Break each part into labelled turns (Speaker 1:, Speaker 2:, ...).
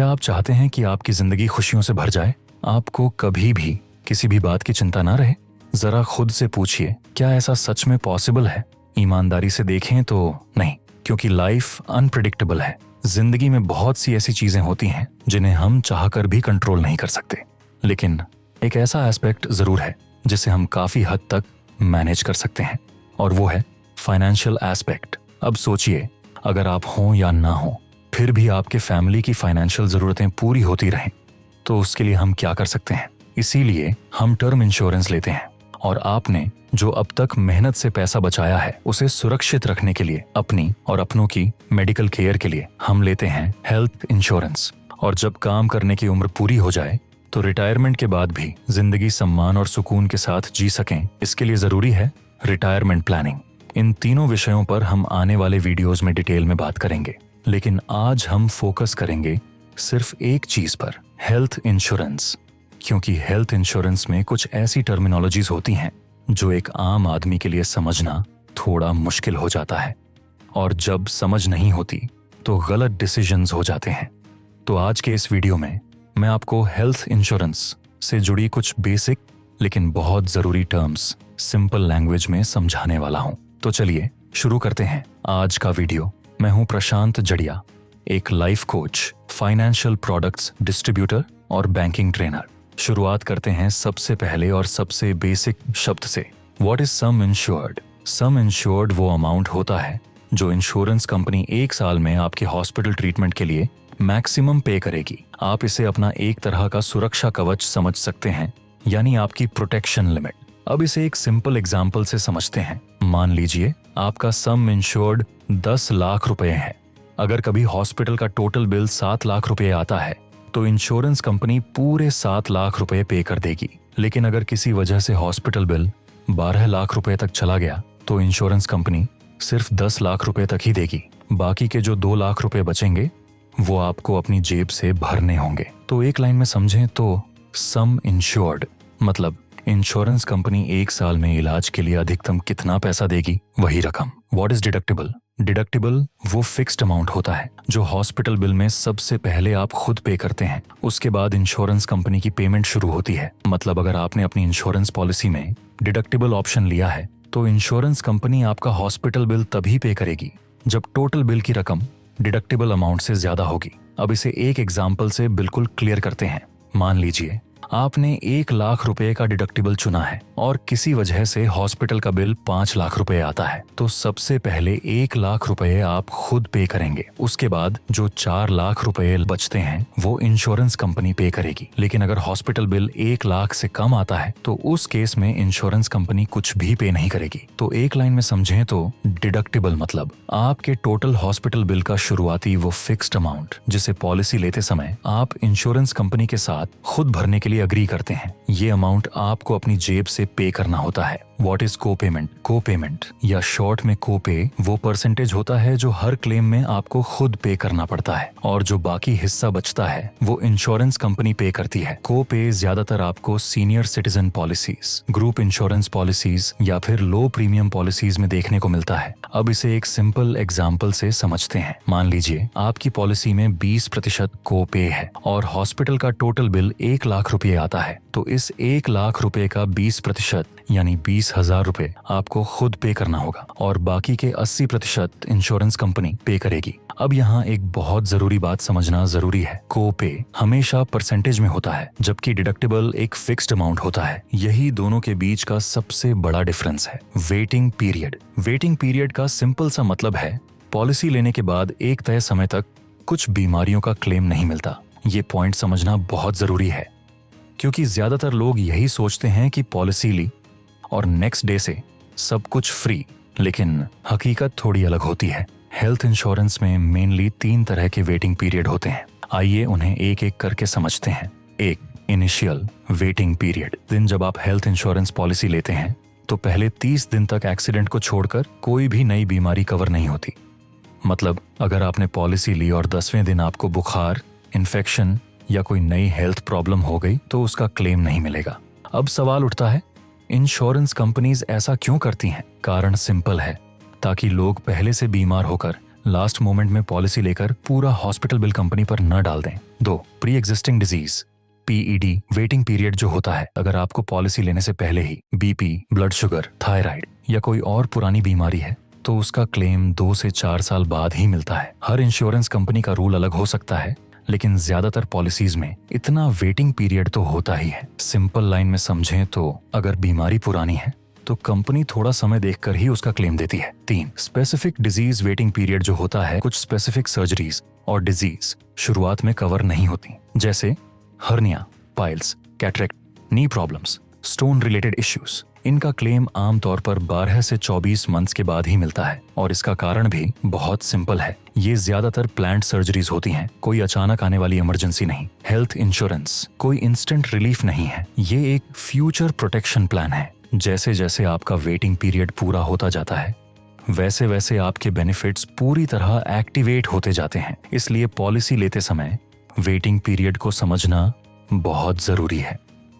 Speaker 1: क्या आप चाहते हैं कि आपकी जिंदगी खुशियों से भर जाए, आपको कभी भी किसी भी बात की चिंता ना रहे? जरा खुद से पूछिए, क्या ऐसा सच में पॉसिबल है? ईमानदारी से देखें तो नहीं, क्योंकि लाइफ अनप्रिडिक्टेबल है। जिंदगी में बहुत सी ऐसी चीजें होती हैं जिन्हें हम चाहकर भी कंट्रोल नहीं कर सकते, लेकिन एक ऐसा एस्पेक्ट जरूर है जिसे हम काफी हद तक मैनेज कर सकते हैं, और वो है फाइनेंशियल एस्पेक्ट। अब सोचिए, अगर आप हों या ना हो, फिर भी आपके फैमिली की फाइनेंशियल जरूरतें पूरी होती रहें, तो उसके लिए हम क्या कर सकते हैं? इसीलिए हम टर्म इंश्योरेंस लेते हैं, और आपने जो अब तक मेहनत से पैसा बचाया है उसे सुरक्षित रखने के लिए, अपनी और अपनों की मेडिकल केयर के लिए हम लेते हैं हेल्थ इंश्योरेंस। और जब काम करने की उम्र पूरी हो जाए तो रिटायरमेंट के बाद भी जिंदगी सम्मान और सुकून के साथ जी सकें, इसके लिए जरूरी है रिटायरमेंट प्लानिंग। इन तीनों विषयों पर हम आने वाले वीडियोस में डिटेल में बात करेंगे, लेकिन आज हम फोकस करेंगे सिर्फ एक चीज पर, हेल्थ इंश्योरेंस। क्योंकि हेल्थ इंश्योरेंस में कुछ ऐसी टर्मिनोलॉजीज होती हैं जो एक आम आदमी के लिए समझना थोड़ा मुश्किल हो जाता है, और जब समझ नहीं होती तो गलत डिसीजंस हो जाते हैं। तो आज के इस वीडियो में मैं आपको हेल्थ इंश्योरेंस से जुड़ी कुछ बेसिक लेकिन बहुत जरूरी टर्म्स सिंपल लैंग्वेज में समझाने वाला हूं। तो चलिए शुरू करते हैं आज का वीडियो। मैं हूं प्रशांत जड़िया, एक life coach, financial products distributor और बैंकिंग ट्रेनर। शुरुआत करते हैं सबसे पहले और सबसे बेसिक शब्द से। What is some insured? Some insured वो अमाउंट होता है जो इंश्योरेंस कंपनी एक साल में आपके हॉस्पिटल ट्रीटमेंट के लिए मैक्सिमम पे करेगी। आप इसे अपना एक तरह का सुरक्षा कवच समझ सकते हैं, यानी आपकी प्रोटेक्शन लिमिट। अब इसे एक सिंपल एग्जाम्पल से समझते हैं। मान लीजिए आपका सम इंश्योर्ड 10 लाख रुपए है। अगर कभी हॉस्पिटल का टोटल बिल 7 लाख रुपए आता है तो इंश्योरेंस कंपनी पूरे 7 लाख रुपए पे कर देगी। लेकिन अगर किसी वजह से हॉस्पिटल बिल 12 लाख रुपए तक चला गया तो इंश्योरेंस कंपनी सिर्फ 10 लाख रुपए तक ही देगी। बाकी के जो 2 लाख रुपए बचेंगे वो आपको अपनी जेब से भरने होंगे। तो एक लाइन में समझें तो सम इंश्योर्ड मतलब इंश्योरेंस कंपनी एक साल में इलाज के लिए अधिकतम कितना पैसा देगी, वही रकम। What is deductible? डिडक्टिबल वो फिक्स्ड अमाउंट होता है जो हॉस्पिटल बिल में सबसे पहले आप खुद पे करते हैं। उसके बाद इंश्योरेंस कंपनी की पेमेंट शुरू होती है। मतलब अगर आपने अपनी इंश्योरेंस पॉलिसी में डिडक्टिबल ऑप्शन लिया है तो इंश्योरेंस कंपनी आपका हॉस्पिटल बिल तभी पे करेगी जब टोटल बिल की रकम डिडक्टिबल अमाउंट से ज्यादा होगी। अब इसे एक एग्जाम्पल से बिल्कुल क्लियर करते हैं। मान लीजिए आपने 1 लाख रुपए का डिडक्टिबल चुना है और किसी वजह से हॉस्पिटल का बिल 5 लाख रुपए आता है, तो सबसे पहले 1 लाख रुपए आप खुद पे करेंगे। उसके बाद जो 4 लाख रुपए बचते हैं वो इंश्योरेंस कंपनी पे करेगी। लेकिन अगर हॉस्पिटल बिल 1 लाख से कम आता है तो उस केस में इंश्योरेंस कंपनी कुछ भी पे नहीं करेगी। तो एक लाइन में समझें तो डिडक्टिबल मतलब आपके टोटल हॉस्पिटल बिल का शुरुआती वो फिक्स्ड अमाउंट जिसे पॉलिसी लेते समय आप इंश्योरेंस कंपनी के साथ खुद भरने के लिए अग्री करते हैं। ये अमाउंट आपको अपनी जेब से पे करना होता है। व्हाट इज को पेमेंट? को पेमेंट या शॉर्ट में को पे वो परसेंटेज होता है जो हर क्लेम में आपको खुद पे करना पड़ता है, और जो बाकी हिस्सा बचता है वो इंश्योरेंस कंपनी पे करती है। को पे ज्यादातर आपको senior citizen policies, group insurance policies या फिर लो प्रीमियम पॉलिसीज में देखने को मिलता है। अब इसे एक सिंपल एग्जाम्पल से समझते हैं। मान लीजिए आपकी पॉलिसी में 20% को पे है और हॉस्पिटल का टोटल बिल 1 लाख रुपए आता है, तो इस 1 लाख रुपए का 20% यानी 20,000 रुपए आपको खुद पे करना होगा, और बाकी के 80% इंश्योरेंस कंपनी पे करेगी। अब यहाँ एक बहुत जरूरी बात समझना जरूरी है। को पे हमेशा परसेंटेज में होता है, जबकि डिडक्टिबल एक फिक्स्ड अमाउंट होता है। यही दोनों के बीच का सबसे बड़ा डिफरेंस है। Waiting period. वेटिंग पीरियड का सिंपल सा मतलब है पॉलिसी लेने के बाद एक तय समय तक कुछ बीमारियों का क्लेम नहीं मिलता। ये पॉइंट समझना बहुत जरूरी है, क्योंकि ज्यादातर लोग यही सोचते हैं कि पॉलिसी ली और नेक्स्ट डे से सब कुछ फ्री, लेकिन हकीकत थोड़ी अलग होती है। हेल्थ इंश्योरेंस में मेनली 3 तरह के वेटिंग पीरियड होते हैं। आइए उन्हें एक एक करके समझते हैं। एक, इनिशियल वेटिंग पीरियड। दिन जब आप हेल्थ इंश्योरेंस पॉलिसी लेते हैं तो पहले 30 दिन तक एक्सीडेंट को छोड़कर कोई भी नई बीमारी कवर नहीं होती। मतलब अगर आपने पॉलिसी ली और 10वें दिन आपको बुखार, इन्फेक्शन या कोई नई हेल्थ प्रॉब्लम हो गई तो उसका क्लेम नहीं मिलेगा। अब सवाल उठता है, इंश्योरेंस कंपनीज ऐसा क्यों करती हैं? कारण सिंपल है, ताकि लोग पहले से बीमार होकर लास्ट मोमेंट में पॉलिसी लेकर पूरा हॉस्पिटल बिल कंपनी पर न डाल दें। 2. Pre existing disease PED waiting period जो होता है, अगर आपको पॉलिसी लेने से पहले ही BP, ब्लड शुगर, थायराइड या कोई और पुरानी बीमारी है तो उसका क्लेम 2 से 4 साल बाद ही मिलता है। हर इंश्योरेंस कंपनी का रूल अलग हो सकता है, लेकिन ज्यादातर पॉलिसीज में इतना वेटिंग पीरियड तो होता ही है। सिंपल लाइन में समझें तो अगर बीमारी पुरानी है तो कंपनी थोड़ा समय देखकर ही उसका क्लेम देती है। 3. स्पेसिफिक डिजीज वेटिंग पीरियड जो होता है, कुछ स्पेसिफिक सर्जरीज और डिजीज शुरुआत में कवर नहीं होती, जैसे हर्निया, पाइल्स, कैटरेक्ट, नी प्रॉब्लम्स, स्टोन रिलेटेड इश्यूज। इनका क्लेम आमतौर पर 12 से 24 मंथ्स के बाद ही मिलता है और इसका कारण भी बहुत सिंपल है। ये ज्यादातर प्लान्ड सर्जरीज होती हैं, कोई अचानक आने वाली इमरजेंसी नहीं। हेल्थ इंश्योरेंस कोई इंस्टेंट रिलीफ नहीं है, ये एक फ्यूचर प्रोटेक्शन प्लान है। जैसे जैसे आपका वेटिंग पीरियड पूरा होता जाता है वैसे वैसे आपके बेनिफिट्स पूरी तरह एक्टिवेट होते जाते हैं। इसलिए पॉलिसी लेते समय वेटिंग पीरियड को समझना बहुत जरूरी है।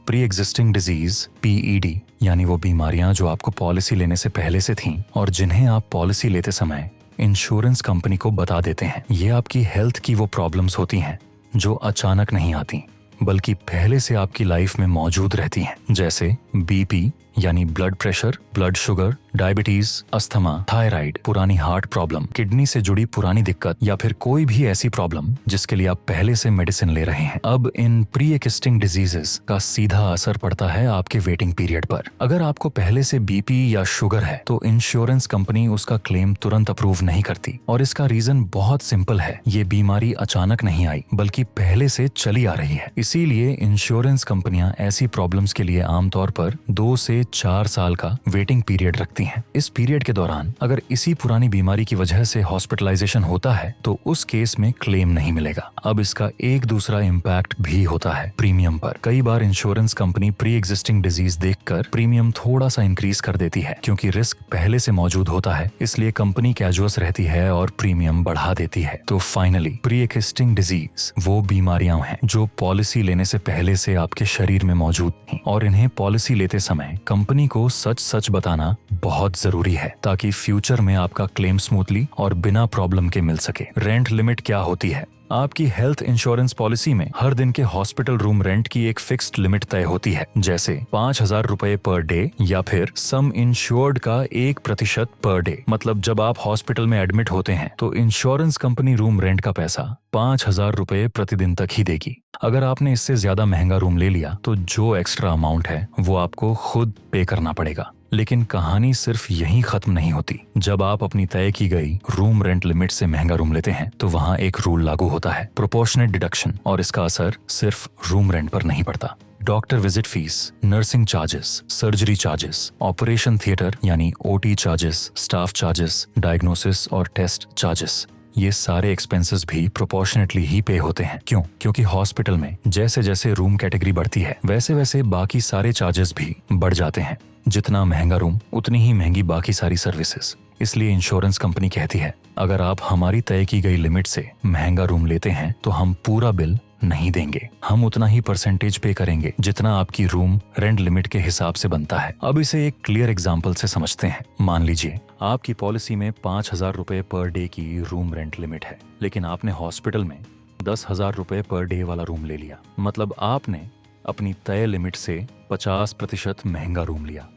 Speaker 1: प्री एग्जिस्टिंग डिजीज PED यानी वो बीमारियां जो आपको पॉलिसी लेने से पहले से थीं और जिन्हें आप पॉलिसी लेते समय इंश्योरेंस कंपनी को बता देते हैं। ये आपकी हेल्थ की वो प्रॉब्लम्स होती हैं जो अचानक नहीं आती, बल्कि पहले से आपकी लाइफ में मौजूद रहती हैं, जैसे BP यानी blood pressure, blood sugar, diabetes, asthma, thyroid, पुरानी हार्ट प्रॉब्लम, किडनी से जुड़ी पुरानी दिक्कत या फिर कोई भी ऐसी प्रॉब्लम जिसके लिए आप पहले से मेडिसिन ले रहे हैं। अब इन प्री एक्जिस्टिंग डिजीजेस का सीधा असर पड़ता है आपके वेटिंग पीरियड पर। अगर आपको पहले से BP या शुगर है तो इंश्योरेंस कंपनी उसका क्लेम तुरंत अप्रूव नहीं करती और इसका रीजन बहुत सिंपल है, ये बीमारी अचानक नहीं आई बल्कि पहले से चली आ रही है। इसीलिए इंश्योरेंस कंपनियां ऐसी प्रॉब्लम्स के लिए आमतौर पर 2 से 4 साल का वेटिंग पीरियड रखती हैं। इस पीरियड के दौरान अगर इसी पुरानी बीमारी की वजह से हॉस्पिटलाइजेशन होता है तो उस केस में क्लेम नहीं मिलेगा। अब इसका एक दूसरा इम्पैक्ट भी होता है प्रीमियम पर। कई बार insurance company pre existing disease देखकर प्रीमियम थोड़ा सा इंक्रीज कर देती है, क्योंकि रिस्क पहले से मौजूद होता है, इसलिए कंपनी कैजुअस रहती है और प्रीमियम बढ़ा देती है। तो फाइनली प्री एग्जिस्टिंग डिजीज वो बीमारियां हैं जो पॉलिसी लेने से पहले से आपके शरीर में मौजूद थी और इन्हें पॉलिसी लेते समय कंपनी को सच सच बताना बहुत जरूरी है ताकि फ्यूचर में आपका क्लेम स्मूथली और बिना प्रॉब्लम के मिल सके। रेंट लिमिट क्या होती है? आपकी हेल्थ इंश्योरेंस पॉलिसी में हर दिन के हॉस्पिटल रूम रेंट की एक फिक्स्ड लिमिट तय होती है, जैसे 5,000 रुपए पर डे या फिर सम इंश्योर्ड का 1% पर डे। मतलब जब आप हॉस्पिटल में एडमिट होते हैं तो इंश्योरेंस कंपनी रूम रेंट का पैसा 5,000 रुपए प्रतिदिन तक ही देगी। अगर आपने इससे ज्यादा महंगा रूम ले लिया तो जो एक्स्ट्रा अमाउंट है वो आपको खुद पे करना पड़ेगा। लेकिन कहानी सिर्फ यहीं खत्म नहीं होती। जब आप अपनी तय की गई रूम रेंट लिमिट से महंगा रूम लेते हैं तो वहाँ एक रूल लागू होता है, प्रोपोर्शनेट डिडक्शन, और इसका असर सिर्फ रूम रेंट पर नहीं पड़ता। Doctor visit fees, nursing charges, surgery charges, operation theatre यानी OT charges, staff charges, diagnosis और टेस्ट चार्जेस, ये सारे एक्सपेंसेस भी प्रोपोर्शनेटली ही पे होते हैं। क्यों? क्योंकि हॉस्पिटल में जैसे जैसे रूम कैटेगरी बढ़ती है वैसे वैसे बाकी सारे चार्जेस भी बढ़ जाते हैं। जितना महंगा रूम उतनी ही महंगी बाकी सारी सर्विसेज। इसलिए इंश्योरेंस कंपनी कहती है, अगर आप हमारी तय की गई लिमिट से महंगा रूम लेते हैं तो हम पूरा बिल नहीं देंगे, हम उतना ही परसेंटेज पे करेंगे जितना आपकी रूम रेंट लिमिट के हिसाब से बनता है। अब इसे एक क्लियर एग्जांपल से समझते हैं। मान लीजिए आपकी पॉलिसी में 5,000 रुपए पर डे की रूम रेंट लिमिट है, लेकिन आपने हॉस्पिटल में 10,000 रुपए पर डे वाला रूम ले लिया। मतलब आपने अपनी तय लिमिट से 50% महंगा रूम लिया।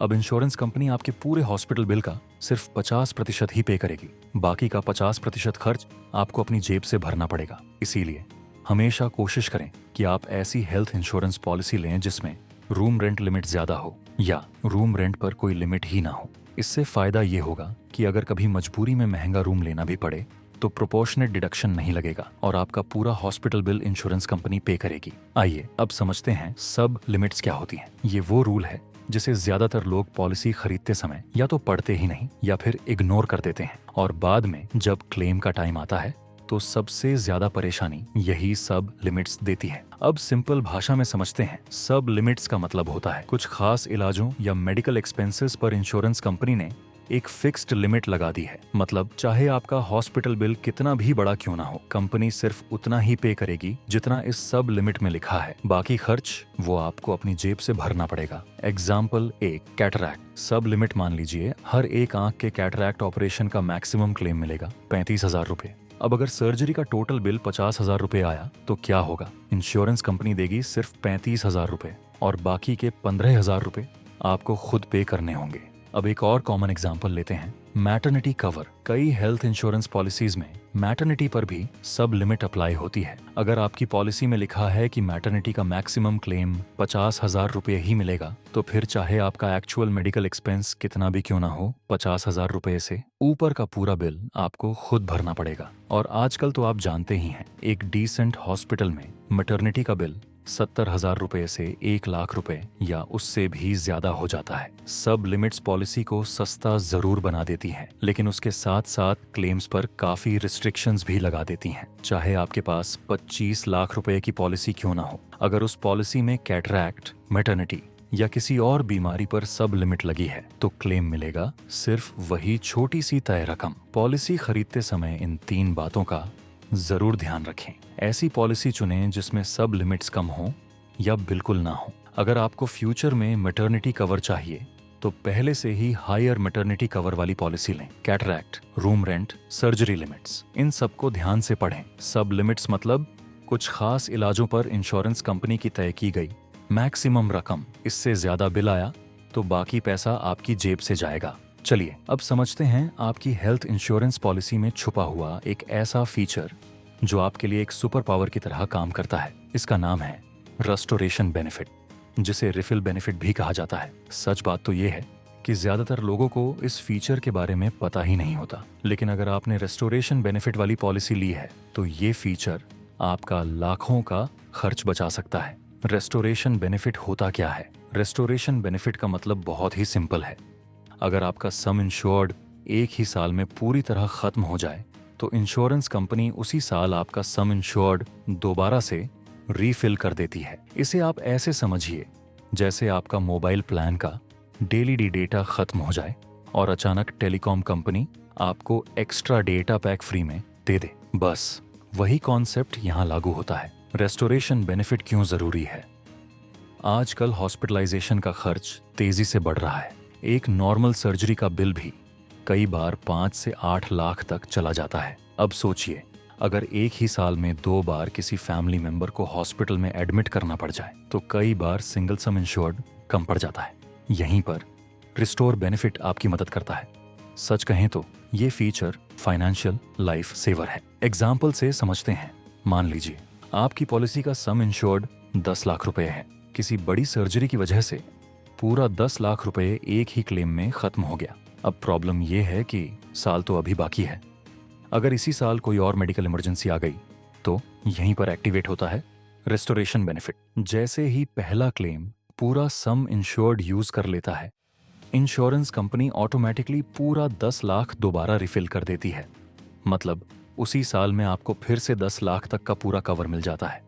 Speaker 1: अब इंश्योरेंस कंपनी आपके पूरे हॉस्पिटल बिल का सिर्फ 50% ही पे करेगी, बाकी का 50% खर्च आपको अपनी जेब से भरना पड़ेगा। इसीलिए हमेशा कोशिश करें कि आप ऐसी हेल्थ इंश्योरेंस पॉलिसी लें जिसमें रूम रेंट लिमिट ज्यादा हो या रूम रेंट पर कोई लिमिट ही ना हो। इससे फायदा ये होगा कि अगर कभी मजबूरी में महंगा रूम लेना भी पड़े तो प्रोपोर्शनेट डिडक्शन नहीं लगेगा और आपका पूरा हॉस्पिटल बिल इंश्योरेंस कंपनी पे करेगी। आइए अब समझते हैं सब लिमिट्स क्या होती हैं। ये वो रूल है जिसे ज्यादातर लोग पॉलिसी खरीदते समय या तो पढ़ते ही नहीं या फिर इग्नोर कर देते हैं और बाद में जब क्लेम का टाइम आता है तो सबसे ज्यादा परेशानी यही सब लिमिट्स देती है। अब सिंपल भाषा में समझते हैं। सब लिमिट्स का मतलब होता है कुछ खास इलाजों या मेडिकल एक्सपेंसेस पर इंश्योरेंस कंपनी ने एक फिक्स्ड लिमिट लगा दी है। मतलब चाहे आपका हॉस्पिटल बिल कितना भी बड़ा क्यों ना हो, कंपनी सिर्फ उतना ही पे करेगी जितना इस सब लिमिट में लिखा है। बाकी खर्च वो आपको अपनी जेब से भरना पड़ेगा। एग्जाम्पल एक, कैटरैक्ट सब लिमिट मान लीजिए, हर एक आंख के कैटरैक्ट ऑपरेशन का मैक्सिमम क्लेम मिलेगा 35,000 रुपए। अब अगर सर्जरी का टोटल बिल 50,000 रुपए आया तो क्या होगा? इंश्योरेंस कंपनी देगी सिर्फ 35,000 रुपए और बाकी के 15,000 रुपए आपको खुद पे करने होंगे। अब एक और कॉमन एग्जांपल लेते हैं, मैटरनिटी कवर। कई हेल्थ इंश्योरेंस पॉलिसीज में मैटरनिटी पर भी सब लिमिट अप्लाई होती है। अगर आपकी पॉलिसी में लिखा है कि मैटरनिटी का मैक्सिमम क्लेम 50,000 रुपये ही मिलेगा, तो फिर चाहे आपका एक्चुअल मेडिकल एक्सपेंस कितना भी क्यों ना हो, 50,000 रुपये से ऊपर का पूरा बिल आपको खुद भरना पड़ेगा। और आजकल तो आप जानते ही हैं, एक डिसेंट हॉस्पिटल में मैटरनिटी का बिल 70,000 रुपए से 1,00,000 रुपए या उससे भी ज्यादा हो जाता है। सब लिमिट्स पॉलिसी को सस्ता जरूर बना देती हैं, लेकिन उसके साथ साथ क्लेम्स पर काफी रिस्ट्रिक्शंस भी लगा देती हैं। चाहे आपके पास 25 लाख रुपए की पॉलिसी क्यों ना हो, अगर उस पॉलिसी में कैटरैक्ट, मैटरनिटी या किसी और बीमारी पर सब लिमिट लगी है तो क्लेम मिलेगा सिर्फ वही छोटी सी तय रकम। पॉलिसी खरीदते समय इन 3 बातों का जरूर ध्यान रखें। ऐसी पॉलिसी चुनें जिसमें सब लिमिट्स कम हो या बिल्कुल ना हो। अगर आपको फ्यूचर में मैटरनिटी कवर चाहिए तो पहले से ही हायर मैटरनिटी कवर वाली पॉलिसी लें। Cataract, room rent, surgery limits, इन सबको ध्यान से पढ़ें। सब लिमिट्स मतलब कुछ खास इलाजों पर इंश्योरेंस कंपनी की तय की गई मैक्सिमम रकम। इससे ज्यादा बिल आया तो बाकी पैसा आपकी जेब से जाएगा। चलिए अब समझते हैं आपकी हेल्थ इंश्योरेंस पॉलिसी में छुपा हुआ एक ऐसा फीचर जो आपके लिए एक सुपर पावर की तरह काम करता है। इसका नाम है रेस्टोरेशन बेनिफिट, जिसे रिफिल बेनिफिट भी कहा जाता है। सच बात तो ये है कि ज्यादातर लोगों को इस फीचर के बारे में पता ही नहीं होता, लेकिन अगर आपने रेस्टोरेशन बेनिफिट वाली पॉलिसी ली है तो ये फीचर आपका लाखों का खर्च बचा सकता है। रेस्टोरेशन बेनिफिट होता क्या है? रेस्टोरेशन बेनिफिट का मतलब बहुत ही सिंपल है। अगर आपका सम इंश्योर्ड एक ही साल में पूरी तरह खत्म हो जाए तो इंश्योरेंस कंपनी उसी साल आपका सम इंश्योर्ड दोबारा से रीफिल कर देती है। इसे आप ऐसे समझिए जैसे आपका मोबाइल प्लान का डेली डेटा खत्म हो जाए और अचानक टेलीकॉम कंपनी आपको एक्स्ट्रा डेटा पैक फ्री में दे दे। बस वही कॉन्सेप्ट यहाँ लागू होता है। रेस्टोरेशन बेनिफिट क्यों जरूरी है? आजकल हॉस्पिटलाइजेशन का खर्च तेजी से बढ़ रहा है। एक नॉर्मल सर्जरी का बिल भी कई बार 5 से 8 लाख तक चला जाता है। अब सोचिए, अगर एक ही साल में 2 बार किसी फैमिली मेंबर को हॉस्पिटल में एडमिट करना पड़ जाए तो कई बार सिंगल सम इंश्योर्ड कम पड़ जाता है। यहीं पर रिस्टोर बेनिफिट आपकी मदद करता है। सच कहें तो ये फीचर फाइनेंशियल लाइफ सेवर है। एग्जाम्पल से समझते हैं। मान लीजिए आपकी पॉलिसी का सम इंश्योर्ड 10 लाख रुपए है। किसी बड़ी सर्जरी की वजह से पूरा 10 लाख रुपए एक ही क्लेम में खत्म हो गया। अब प्रॉब्लम यह है कि साल तो अभी बाकी है। अगर इसी साल कोई और मेडिकल इमरजेंसी आ गई तो यहीं पर एक्टिवेट होता है रेस्टोरेशन बेनिफिट। जैसे ही पहला क्लेम पूरा सम इंश्योर्ड यूज कर लेता है, इंश्योरेंस कंपनी ऑटोमेटिकली पूरा 10 लाख दोबारा रिफिल कर देती है। मतलब उसी साल में आपको फिर से 10 लाख तक का पूरा कवर मिल जाता है।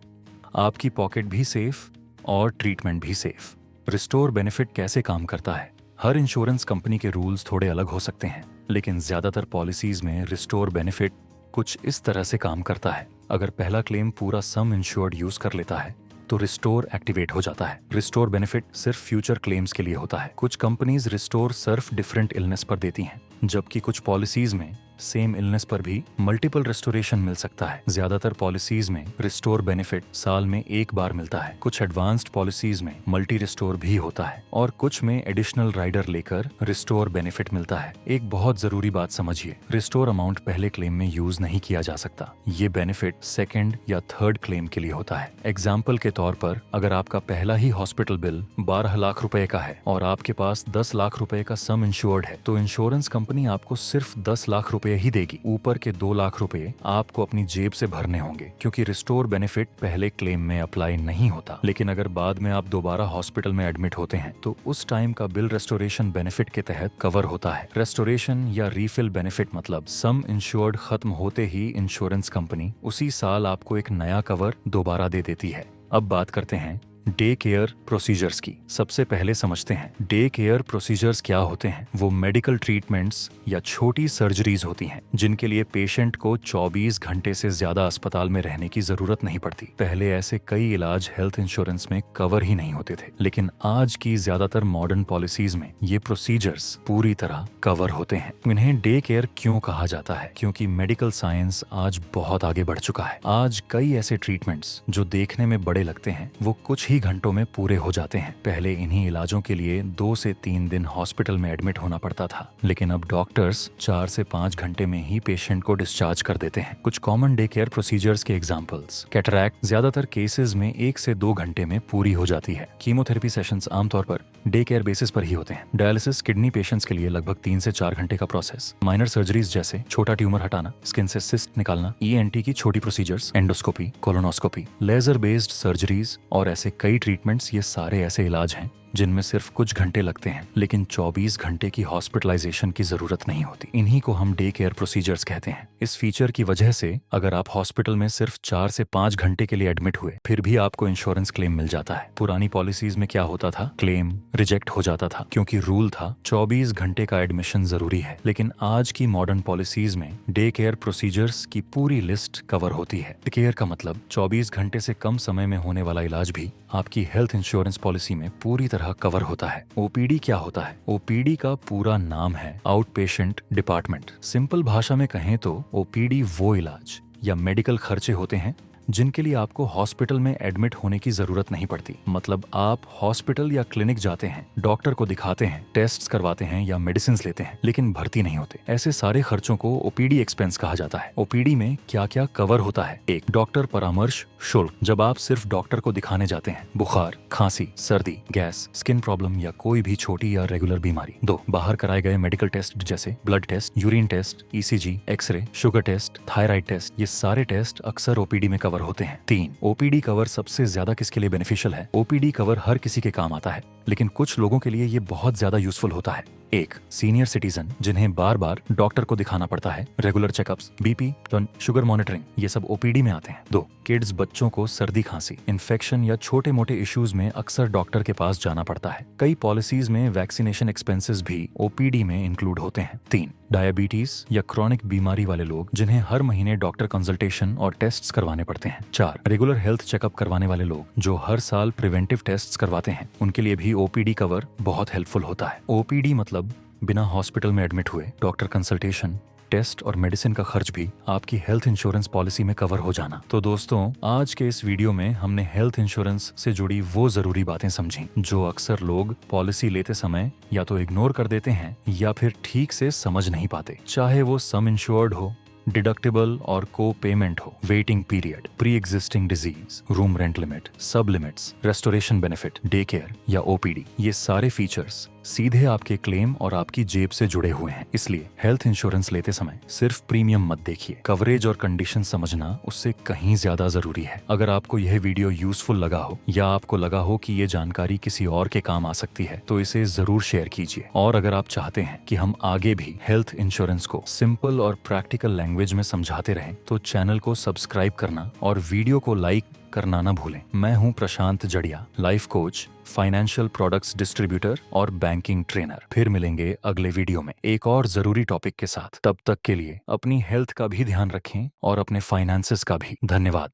Speaker 1: आपकी पॉकेट भी सेफ और ट्रीटमेंट भी सेफ। रिस्टोर बेनिफिट कैसे काम करता है? हर इंश्योरेंस कंपनी के रूल्स थोड़े अलग हो सकते हैं, लेकिन ज्यादातर पॉलिसीज में रिस्टोर बेनिफिट कुछ इस तरह से काम करता है। अगर पहला क्लेम पूरा सम इंश्योर्ड यूज कर लेता है तो रिस्टोर एक्टिवेट हो जाता है। रिस्टोर बेनिफिट सिर्फ फ्यूचर क्लेम्स के लिए होता है। कुछ कंपनीज रिस्टोर सिर्फ डिफरेंट इलनेस पर देती हैं, जबकि कुछ पॉलिसीज में सेम इलनेस पर भी मल्टीपल रेस्टोरेशन मिल सकता है। ज्यादातर पॉलिसीज में रिस्टोर बेनिफिट साल में एक बार मिलता है। कुछ एडवांस्ड पॉलिसीज में मल्टी रिस्टोर भी होता है और कुछ में एडिशनल राइडर लेकर रिस्टोर बेनिफिट मिलता है। एक बहुत जरूरी बात समझिए, रिस्टोर अमाउंट पहले क्लेम में यूज नहीं किया जा सकता। ये बेनिफिट सेकेंड या थर्ड क्लेम के लिए होता है। एग्जाम्पल के तौर पर, अगर आपका पहला ही हॉस्पिटल बिल 12 लाख रुपए का है और आपके पास 10 लाख रुपए का सम इंश्योर्ड है, तो इंश्योरेंस कंपनी आपको सिर्फ 10 लाख रुपए ही देगी। ऊपर के 2 लाख रुपए आपको अपनी जेब से भरने होंगे, क्योंकि रिस्टोर बेनिफिट पहले क्लेम में अप्लाई नहीं होता। लेकिन अगर बाद में आप दोबारा हॉस्पिटल में एडमिट होते हैं तो उस टाइम का बिल रेस्टोरेशन बेनिफिट के तहत कवर होता है। रेस्टोरेशन या रीफिल बेनिफिट मतलब सम इंश्योर्ड खत्म होते ही इंश्योरेंस कंपनी उसी साल आपको एक नया कवर दोबारा दे देती है। अब बात करते हैं डे केयर प्रोसीजर्स की। सबसे पहले समझते हैं डे केयर प्रोसीजर्स क्या होते हैं। वो मेडिकल ट्रीटमेंट्स या छोटी सर्जरीज होती हैं जिनके लिए पेशेंट को 24 घंटे से ज्यादा अस्पताल में रहने की जरूरत नहीं पड़ती। पहले ऐसे कई इलाज हेल्थ इंश्योरेंस में कवर ही नहीं होते थे, लेकिन आज की ज्यादातर मॉडर्न पॉलिसीज में ये प्रोसीजर्स पूरी तरह कवर होते हैं। इन्हें डे केयर क्यों कहा जाता है? क्योंकि मेडिकल साइंस आज बहुत आगे बढ़ चुका है। आज कई ऐसे ट्रीटमेंट्स जो देखने में बड़े लगते हैं वो कुछ ही घंटों में पूरे हो जाते हैं। पहले इन्हीं इलाजों के लिए 2 से 3 दिन हॉस्पिटल में एडमिट होना पड़ता था, लेकिन अब डॉक्टर्स 4 से 5 घंटे में ही पेशेंट को डिस्चार्ज कर देते हैं। कुछ कॉमन डे केयर प्रोसीजर्स के एग्जांपल्स। कैटरैक्ट ज्यादातर केसेस में 1 से 2 घंटे में पूरी हो जाती है। कीमोथेरेपी सेशंस आमतौर पर डे केयर बेसिस पर ही होते हैं। डायलिसिस किडनी पेशेंट्स के लिए लगभग 3 से 4 घंटे का प्रोसेस। माइनर सर्जरीज जैसे छोटा ट्यूमर हटाना, स्किन से सिस्ट निकालना, ENT की छोटी procedures, endoscopy, colonoscopy, laser based surgeries और ऐसे कई ट्रीटमेंट्स, ये सारे ऐसे इलाज हैं जिनमें सिर्फ कुछ घंटे लगते हैं लेकिन 24 घंटे की हॉस्पिटलाइजेशन की जरूरत नहीं होती। इन्हीं को हम डे केयर प्रोसीजर्स कहते हैं। इस फीचर की वजह से अगर आप हॉस्पिटल में सिर्फ 4 से 5 घंटे के लिए एडमिट हुए फिर भी आपको इंश्योरेंस क्लेम मिल जाता है। पुरानी पॉलिसीज में क्या होता था, क्लेम रिजेक्ट हो जाता था क्योंकि रूल था 24 घंटे का एडमिशन जरूरी है। लेकिन आज की मॉडर्न पॉलिसीज में डे केयर प्रोसीजर्स की पूरी लिस्ट कवर होती है। डे केयर का मतलब 24 घंटे से कम समय में होने वाला इलाज भी आपकी हेल्थ इंश्योरेंस पॉलिसी में पूरी तरह कवर होता है। OPD क्या होता है? OPD का पूरा नाम है आउट पेशेंट डिपार्टमेंट। सिंपल भाषा में कहें तो OPD वो इलाज या मेडिकल खर्चे होते हैं जिनके लिए आपको हॉस्पिटल में एडमिट होने की जरूरत नहीं पड़ती। मतलब आप हॉस्पिटल या क्लिनिक जाते हैं, डॉक्टर को दिखाते हैं, टेस्ट्स करवाते हैं या मेडिसिन लेते हैं, लेकिन भर्ती नहीं होते। ऐसे सारे खर्चों को OPD एक्सपेंस कहा जाता है। OPD में क्या क्या कवर होता है? 1. डॉक्टर परामर्श शुल्क, जब आप सिर्फ डॉक्टर को दिखाने जाते हैं, बुखार, खांसी, सर्दी, गैस, स्किन प्रॉब्लम या कोई भी छोटी या रेगुलर बीमारी। 2. बाहर कराए गए मेडिकल टेस्ट जैसे blood test, urine test, ECG, x-ray, sugar test, thyroid test, ये सारे टेस्ट अक्सर OPD में कवर होते हैं। 3. OPD कवर सबसे ज्यादा किसके लिए बेनिफिशियल है? OPD कवर हर किसी के काम आता है, लेकिन कुछ लोगों के लिए ये बहुत ज्यादा यूजफुल होता है। 1. सीनियर सिटीजन जिन्हें बार बार डॉक्टर को दिखाना पड़ता है, regular checkups, BP, sugar monitoring, ये सब OPD में आते हैं। 2. किड्स, बच्चों को सर्दी, खांसी, इन्फेक्शन या छोटे मोटे इश्यूज में अक्सर डॉक्टर के पास जाना पड़ता है। कई पॉलिसीज में वैक्सीनेशन एक्सपेंसेस भी OPD में इंक्लूड होते हैं। 3. डायबिटीज या क्रॉनिक बीमारी वाले लोग जिन्हें हर महीने डॉक्टर कंसल्टेशन और टेस्ट्स करवाने पड़ते हैं। 4. रेगुलर हेल्थ चेकअप करवाने वाले लोग जो हर साल प्रिवेंटिव टेस्ट्स करवाते हैं, उनके लिए भी OPD कवर बहुत हेल्पफुल होता है। OPD मतलब बिना हॉस्पिटल में एडमिट हुए डॉक्टर कंसल्टेशन, टेस्ट और मेडिसिन का खर्च भी आपकी हेल्थ इंश्योरेंस पॉलिसी में कवर हो जाना। तो दोस्तों, आज के इस वीडियो में हमने हेल्थ इंश्योरेंस से जुड़ी वो जरूरी बातें समझी जो अक्सर लोग पॉलिसी लेते समय या तो इग्नोर कर देते हैं या फिर ठीक से समझ नहीं पाते। चाहे वो सम इंश्योर्ड हो, डिडक्टिबल और को पेमेंट हो, waiting period, pre existing disease, room rent limit, sub limits, restoration benefit, day care या OPD, ये सारे फीचर्स सीधे आपके क्लेम और आपकी जेब से जुड़े हुए हैं। इसलिए हेल्थ इंश्योरेंस लेते समय सिर्फ प्रीमियम मत देखिए, कवरेज और कंडीशन समझना उससे कहीं ज्यादा जरूरी है। अगर आपको यह वीडियो यूजफुल लगा हो या आपको लगा हो कि ये जानकारी किसी और के काम आ सकती है तो इसे जरूर शेयर कीजिए। और अगर आप चाहते हैं कि हम आगे भी हेल्थ इंश्योरेंस को सिंपल और प्रैक्टिकल लैंग्वेज में समझाते रहें तो चैनल को सब्सक्राइब करना और वीडियो को लाइक करना ना भूलें। मैं हूं Prashant Jadia, life coach, financial products distributor और बैंकिंग ट्रेनर। फिर मिलेंगे अगले वीडियो में एक और जरूरी टॉपिक के साथ। तब तक के लिए अपनी हेल्थ का भी ध्यान रखें और अपने फाइनेंसेस का भी। धन्यवाद।